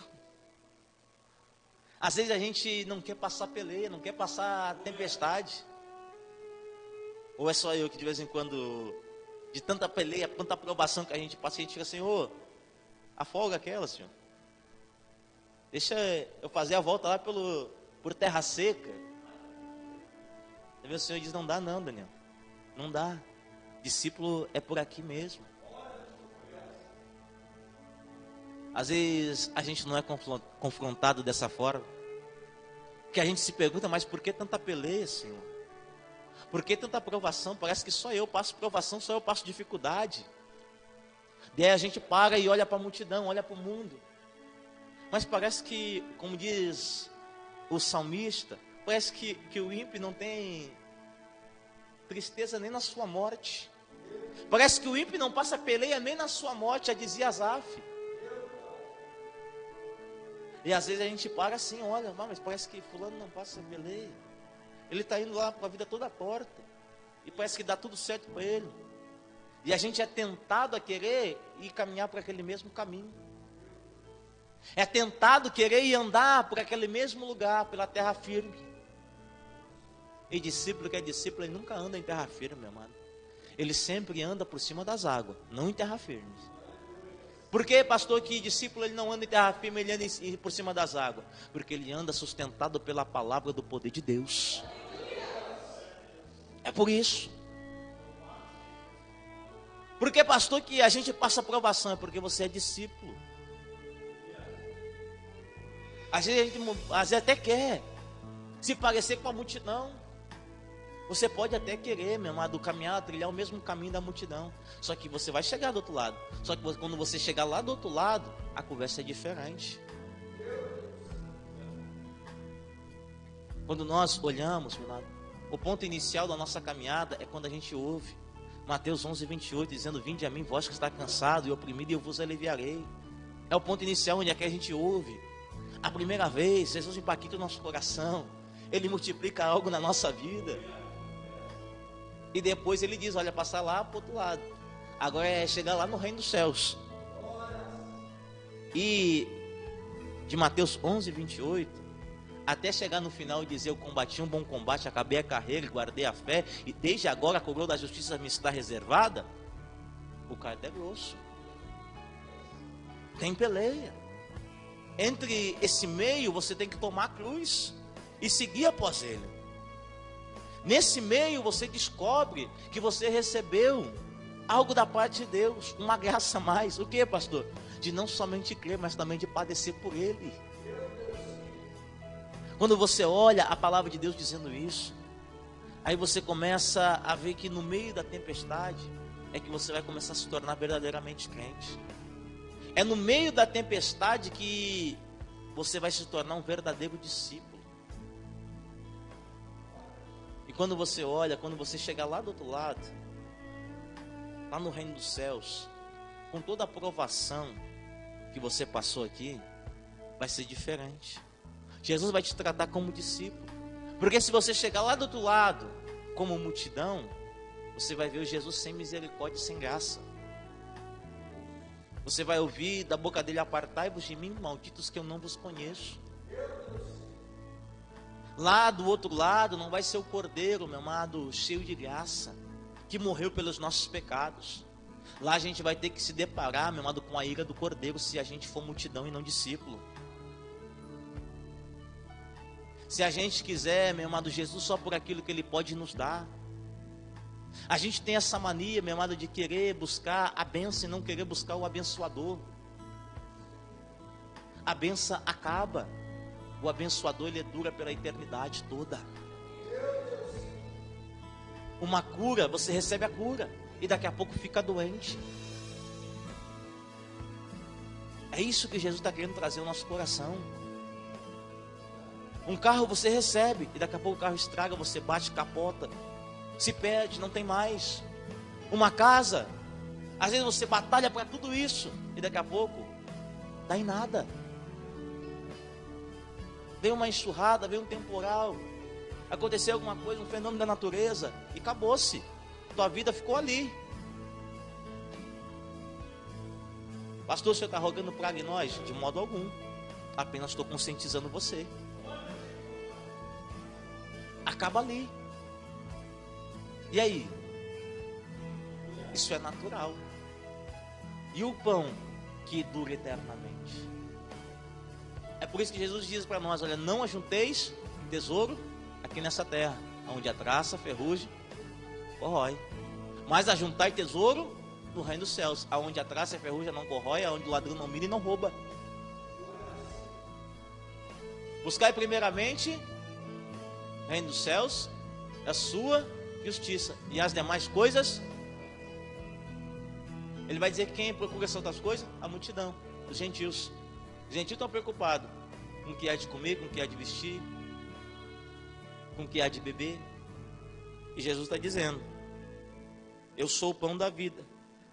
Às vezes a gente não quer passar peleia, não quer passar tempestade. Ou é só eu que de vez em quando, de tanta peleia, tanta aprovação que a gente passa, a gente fica: Senhor, afoga aquela, Senhor. Deixa eu fazer a volta lá por terra seca. O Senhor diz: não dá não, Daniel. Não dá. Discípulo é por aqui mesmo. Às vezes a gente não é confrontado dessa forma, que a gente se pergunta: mas por que tanta peleia, Senhor? Por que tanta provação? Parece que só eu passo provação, só eu passo dificuldade. Daí a gente para e olha para a multidão, olha para o mundo. Mas parece que, como diz o salmista, parece que o ímpio não tem tristeza nem na sua morte. Parece que o ímpio não passa peleia nem na sua morte, já dizia Asaf. E às vezes a gente para assim, olha, mas parece que fulano não passa peleia. Ele está indo lá para a vida toda torta. E parece que dá tudo certo para ele. E a gente é tentado a querer ir caminhar por aquele mesmo caminho. É tentado querer ir andar por aquele mesmo lugar, pela terra firme. E discípulo que é discípulo, ele nunca anda em terra firme, meu amado. Ele sempre anda por cima das águas, não em terra firme. Por que, pastor, que discípulo ele não anda em terra firme, ele anda por cima das águas? Porque ele anda sustentado pela palavra do poder de Deus. É por isso. Por que, pastor, que a gente passa provação? É porque você é discípulo. Às vezes até quer se parecer com a multidão. Você pode até querer, meu amado, caminhar, trilhar o mesmo caminho da multidão. Só que você vai chegar do outro lado. Só que quando você chegar lá do outro lado, a conversa é diferente. Quando nós olhamos, meu amado, o ponto inicial da nossa caminhada é quando a gente ouve Mateus 11:28, dizendo: vinde a mim, vós que está cansado e oprimido, e eu vos aliviarei. É o ponto inicial onde é que a gente ouve. A primeira vez, Jesus impacta o nosso coração. Ele multiplica algo na nossa vida. E depois ele diz: olha, passar lá para o outro lado. Agora é chegar lá no reino dos céus. E de Mateus 11:28, até chegar no final e dizer: eu combati um bom combate, acabei a carreira e guardei a fé, e desde agora a coroa da justiça me está reservada. O cara é grosso. Tem peleia. Entre esse meio você tem que tomar a cruz e seguir após ele. Nesse meio você descobre que você recebeu algo da parte de Deus, uma graça a mais. O que, pastor? De não somente crer, mas também de padecer por ele. Quando você olha a palavra de Deus dizendo isso, aí você começa a ver que no meio da tempestade é que você vai começar a se tornar verdadeiramente crente. É no meio da tempestade que você vai se tornar um verdadeiro discípulo. E quando você olha, quando você chegar lá do outro lado, lá no reino dos céus, com toda a provação que você passou aqui, vai ser diferente. Jesus vai te tratar como discípulo. Porque se você chegar lá do outro lado, como multidão, você vai ver o Jesus sem misericórdia e sem graça. Você vai ouvir da boca dele: apartai-vos de mim, malditos, que eu não vos conheço. Lá do outro lado não vai ser o cordeiro, meu amado, cheio de graça, que morreu pelos nossos pecados. Lá a gente vai ter que se deparar, meu amado, com a ira do cordeiro, se a gente for multidão e não discípulo. Se a gente quiser, meu amado, Jesus só por aquilo que Ele pode nos dar. A gente tem essa mania, meu amado, de querer buscar a bênção e não querer buscar o abençoador. A bênção acaba. O abençoador, ele dura pela eternidade toda. Uma cura, você recebe a cura e daqui a pouco fica doente. É isso que Jesus está querendo trazer ao nosso coração. Um carro você recebe e daqui a pouco o carro estraga, você bate, capota, se perde, não tem mais. Uma casa, às vezes você batalha para tudo isso e daqui a pouco dá em nada. Vem uma enxurrada, vem um temporal, aconteceu alguma coisa, um fenômeno da natureza e acabou-se. Tua vida ficou ali. Pastor, o senhor está rogando praga em nós? De modo algum. Apenas estou conscientizando você. Acaba ali. E aí? Isso é natural. E o pão que dura eternamente? É por isso que Jesus diz para nós, olha, não ajunteis tesouro aqui nessa terra, onde a traça, a ferrugem, corrói. Mas ajuntai tesouro no reino dos céus, aonde a traça e a ferrugem não corrói, aonde o ladrão não mira e não rouba. Buscai primeiramente o reino dos céus, a sua justiça, e as demais coisas. Ele vai dizer que quem procura essas outras coisas? A multidão, os gentios. Os gentios estão preocupados com o que há de comer, com o que há de vestir, com o que há de beber. E Jesus está dizendo: eu sou o pão da vida.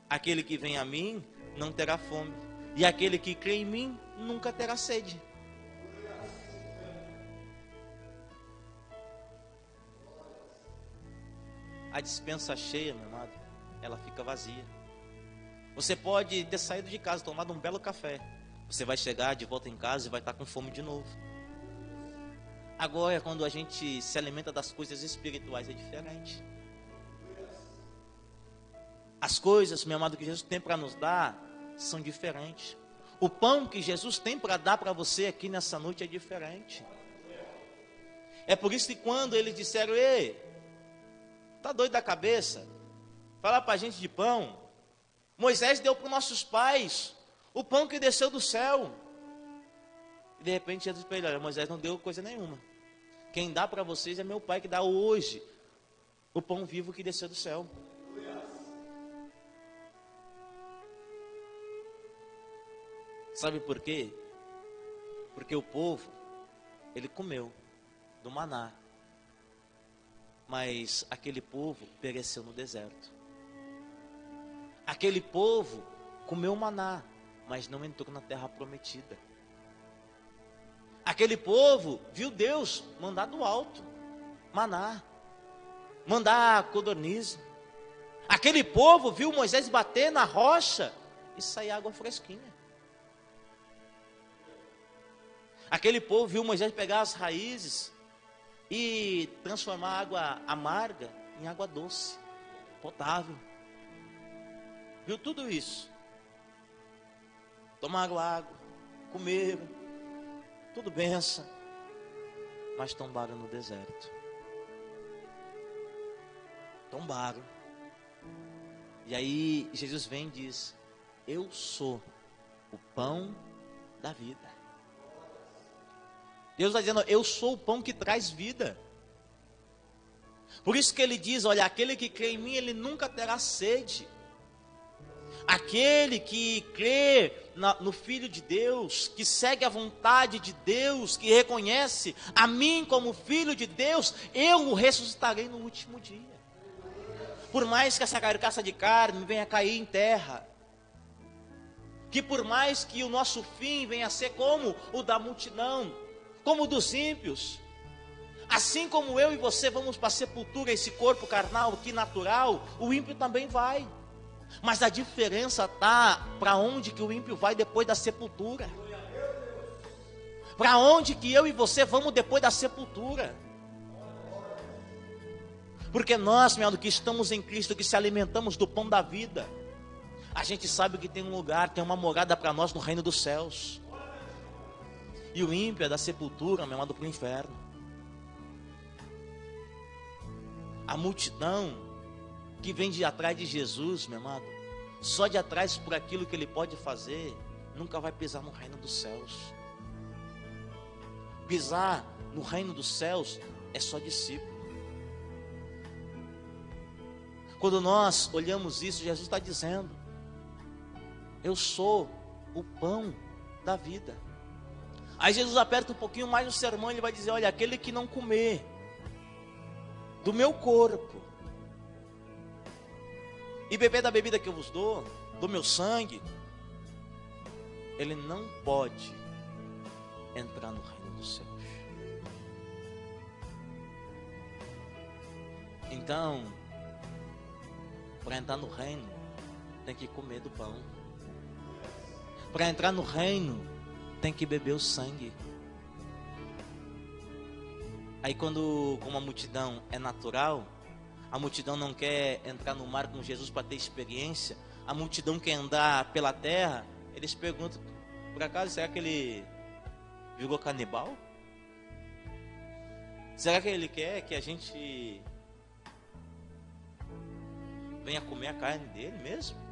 Aquele que vem a mim não terá fome, e aquele que crê em mim nunca terá sede. A despensa cheia, meu amado, ela fica vazia. Você pode ter saído de casa, tomado um belo café, você vai chegar de volta em casa e vai estar com fome de novo. Agora, quando a gente se alimenta das coisas espirituais, é diferente. As coisas, meu amado, que Jesus tem para nos dar são diferentes. O pão que Jesus tem para dar para você aqui nessa noite é diferente. É por isso que quando eles disseram: ei, tá doido da cabeça? Fala para a gente de pão. Moisés deu para os nossos pais o pão que desceu do céu. E de repente Jesus disse para ele: olha, Moisés não deu coisa nenhuma. Quem dá para vocês é meu pai, que dá hoje o pão vivo que desceu do céu. Sabe por quê? Porque o povo, ele comeu do maná, mas aquele povo pereceu no deserto. Aquele povo comeu maná, mas não entrou na terra prometida. Aquele povo viu Deus mandar do alto maná, mandar codorniz. Aquele povo viu Moisés bater na rocha e sair água fresquinha. Aquele povo viu Moisés pegar as raízes e transformar a água amarga em água doce, potável. Viu tudo isso. Tomaram água, comeram, tudo benção, mas tombaram no deserto. Tombaram. E aí Jesus vem e diz: eu sou o pão da vida. Deus está dizendo: eu sou o pão que traz vida. Por isso que ele diz: olha, aquele que crê em mim, ele nunca terá sede. Aquele que crê no Filho de Deus, que segue a vontade de Deus, que reconhece a mim como Filho de Deus, eu o ressuscitarei no último dia. Por mais que essa carcaça de carne venha cair em terra, que por mais que o nosso fim venha a ser como o da multidão, como o dos ímpios, assim como eu e você vamos para a sepultura, esse corpo carnal aqui natural, o ímpio também vai. Mas a diferença está para onde que o ímpio vai depois da sepultura. Para onde que eu e você vamos depois da sepultura? Porque nós, meu amado, que estamos em Cristo, que se alimentamos do pão da vida, a gente sabe que tem um lugar, tem uma morada para nós no reino dos céus. E o ímpio é da sepultura, meu amado, para o inferno. A multidão que vem de atrás de Jesus, meu amado, só de atrás por aquilo que ele pode fazer, nunca vai pisar no reino dos céus. Pisar no reino dos céus é só discípulo. Quando nós olhamos isso, Jesus está dizendo: eu sou o pão da vida. Aí Jesus aperta um pouquinho mais o sermão, ele vai dizer: olha, aquele que não comer do meu corpo e beber da bebida que eu vos dou, do meu sangue, ele não pode entrar no reino dos céus. Então, para entrar no reino, tem que comer do pão. Para entrar no reino, tem que beber o sangue. Aí quando, como a multidão é natural, a multidão não quer entrar no mar com Jesus para ter experiência, a multidão quer andar pela terra, eles perguntam: por acaso, será que ele virou canibal? Será que ele quer que a gente venha comer a carne dele mesmo?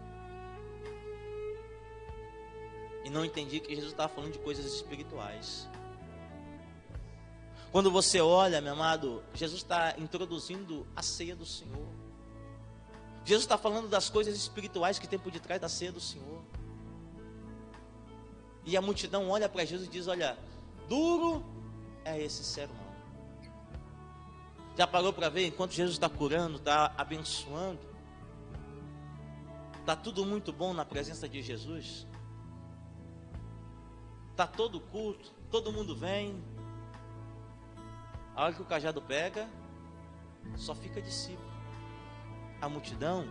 E não entendi que Jesus estava falando de coisas espirituais. Quando você olha, meu amado, Jesus está introduzindo a ceia do Senhor. Jesus está falando das coisas espirituais que tem por detrás da ceia do Senhor. E a multidão olha para Jesus e diz: olha, duro é esse sermão. Já parou para ver, enquanto Jesus está curando, está abençoando, está tudo muito bom na presença de Jesus? Está todo culto, todo mundo vem. A hora que o cajado pega, só fica discípulo. A multidão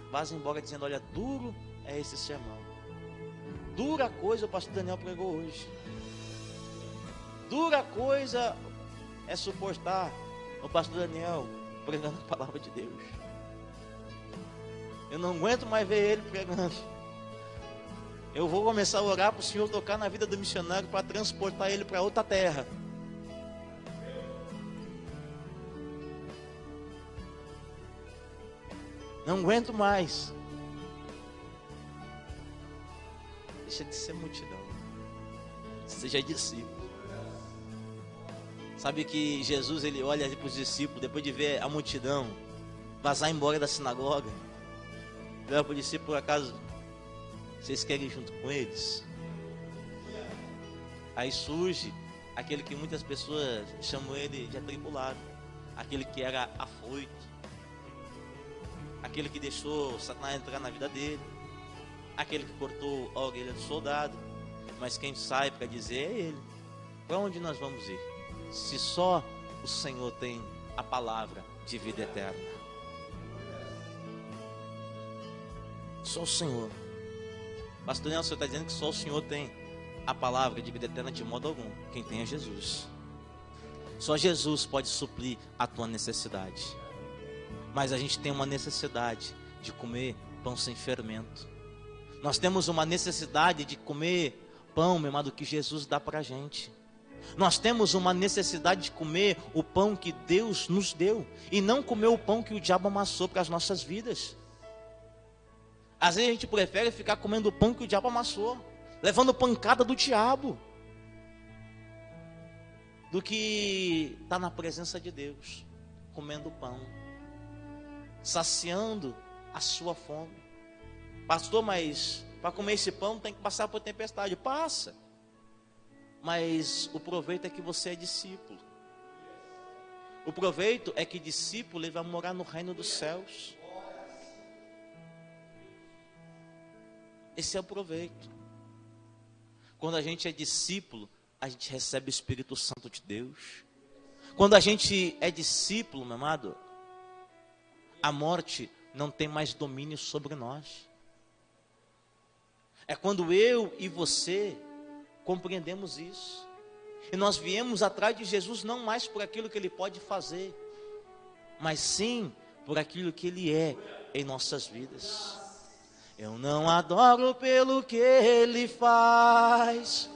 vaza embora dizendo: olha, duro é esse sermão. Dura coisa o pastor Daniel pregou hoje. Dura coisa é suportar o pastor Daniel pregando a palavra de Deus. Eu não aguento mais ver ele pregando. Eu vou começar a orar para o Senhor tocar na vida do missionário para transportar ele para outra terra. Não aguento mais. Deixa de ser multidão. Seja discípulo. Sabe que Jesus, ele olha para os discípulos, depois de ver a multidão vazar embora da sinagoga, ele olha para o discípulo: por acaso vocês querem ir junto com eles? Aí surge aquele que muitas pessoas chamam ele de atribulado, aquele que era afoito, aquele que deixou Satanás entrar na vida dele, aquele que cortou a orelha do soldado. Mas quem sai para dizer é ele. Para onde nós vamos ir? Se só o Senhor tem a palavra de vida eterna. Só o Senhor. Pastor Nelson, você está dizendo que só o Senhor tem a palavra de vida eterna? De modo algum. Quem tem é Jesus. Só Jesus pode suprir a tua necessidade. Mas a gente tem uma necessidade de comer pão sem fermento. Nós temos uma necessidade de comer pão, meu amado, que Jesus dá para a gente. Nós temos uma necessidade de comer o pão que Deus nos deu, e não comer o pão que o diabo amassou para as nossas vidas. Às vezes a gente prefere ficar comendo o pão que o diabo amassou, levando pancada do diabo, do que estar na presença de Deus, comendo pão, saciando a sua fome. Pastor, mas para comer esse pão tem que passar por tempestade. Passa. Mas o proveito é que você é discípulo. O proveito é que discípulo ele vai morar no reino dos céus. Esse é o proveito. Quando a gente é discípulo, a gente recebe o Espírito Santo de Deus. Quando a gente é discípulo, meu amado, a morte não tem mais domínio sobre nós. É quando eu e você compreendemos isso. E nós viemos atrás de Jesus não mais por aquilo que Ele pode fazer, mas sim por aquilo que Ele é em nossas vidas. Eu não adoro pelo que Ele faz,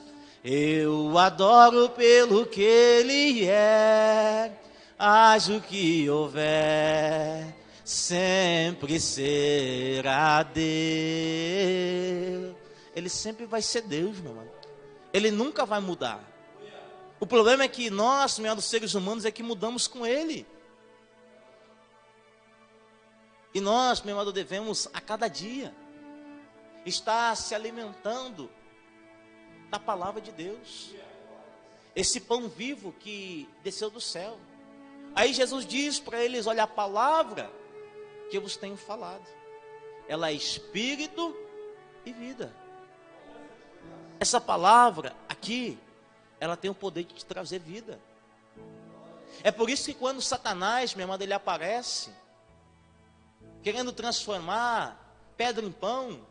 eu adoro pelo que Ele é. Haja o que houver, sempre será Deus. Ele sempre vai ser Deus, meu irmão. Ele nunca vai mudar. O problema é que nós, meus seres humanos, é que mudamos com Ele. E nós, meu irmão, devemos a cada dia estar se alimentando da palavra de Deus. Esse pão vivo que desceu do céu. Aí Jesus diz para eles, olha, a palavra que eu vos tenho falado, ela é espírito e vida. Essa palavra aqui, ela tem o poder de te trazer vida. É por isso que quando Satanás, meu amado, ele aparece, querendo transformar pedra em pão,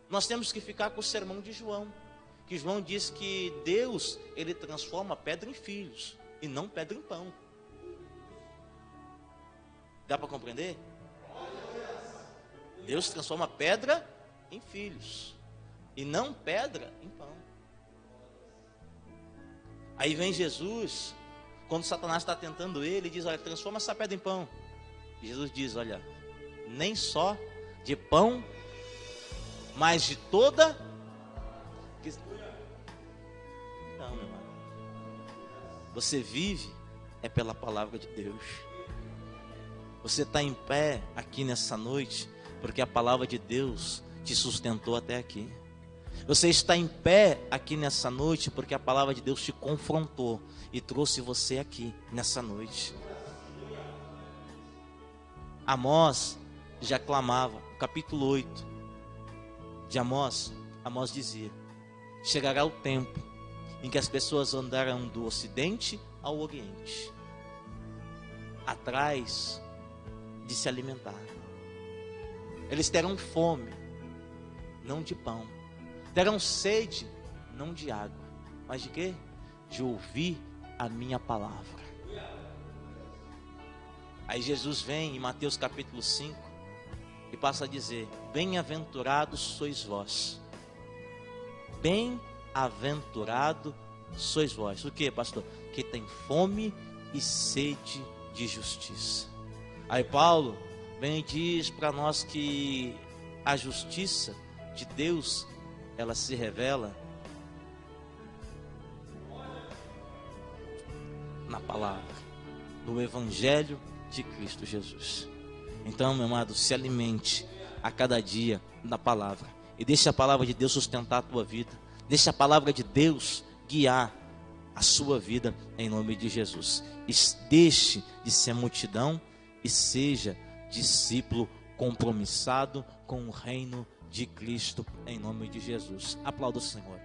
nós temos que ficar com o sermão de João. Que João diz que Deus, ele transforma pedra em filhos, e não pedra em pão. Dá para compreender? Deus transforma pedra em filhos, e não pedra em pão. Aí vem Jesus, quando Satanás está tentando ele, diz, olha, transforma essa pedra em pão. E Jesus diz, olha, nem só de pão, mas de toda... Não, meu irmão. Você vive é pela palavra de Deus. Você está em pé aqui nessa noite, porque a palavra de Deus te sustentou até aqui. Você está em pé aqui nessa noite porque a palavra de Deus te confrontou e trouxe você aqui nessa noite. Amós já clamava, capítulo 8 de Amós, Amós dizia, chegará o tempo em que as pessoas andarão do ocidente ao oriente, atrás de se alimentar. Eles terão fome, não de pão. Terão sede, não de água, mas de quê? De ouvir a minha palavra. Aí Jesus vem em Mateus capítulo 5 e passa a dizer, bem-aventurados sois vós. Bem-aventurado sois vós. O que, pastor? Que tem fome e sede de justiça. Aí Paulo vem e diz para nós que a justiça de Deus, ela se revela na palavra, no Evangelho de Cristo Jesus. Então, meu amado, se alimente a cada dia da palavra e deixe a palavra de Deus sustentar a tua vida. Deixe a palavra de Deus guiar a sua vida em nome de Jesus. E deixe de ser multidão e seja discípulo compromissado com o reino de Cristo em nome de Jesus. Aplauda o Senhor.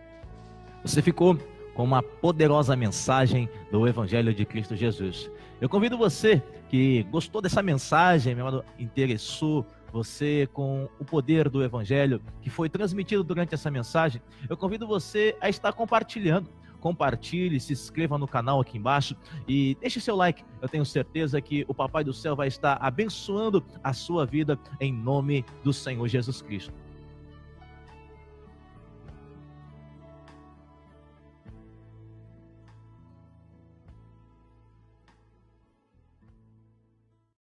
Você ficou com uma poderosa mensagem do Evangelho de Cristo Jesus. Eu convido você que gostou dessa mensagem, meu amado, interessou você com o poder do Evangelho que foi transmitido durante essa mensagem, eu convido você a estar compartilhando. Compartilhe, se inscreva no canal aqui embaixo e deixe seu like. Eu tenho certeza que o Papai do Céu vai estar abençoando a sua vida em nome do Senhor Jesus Cristo.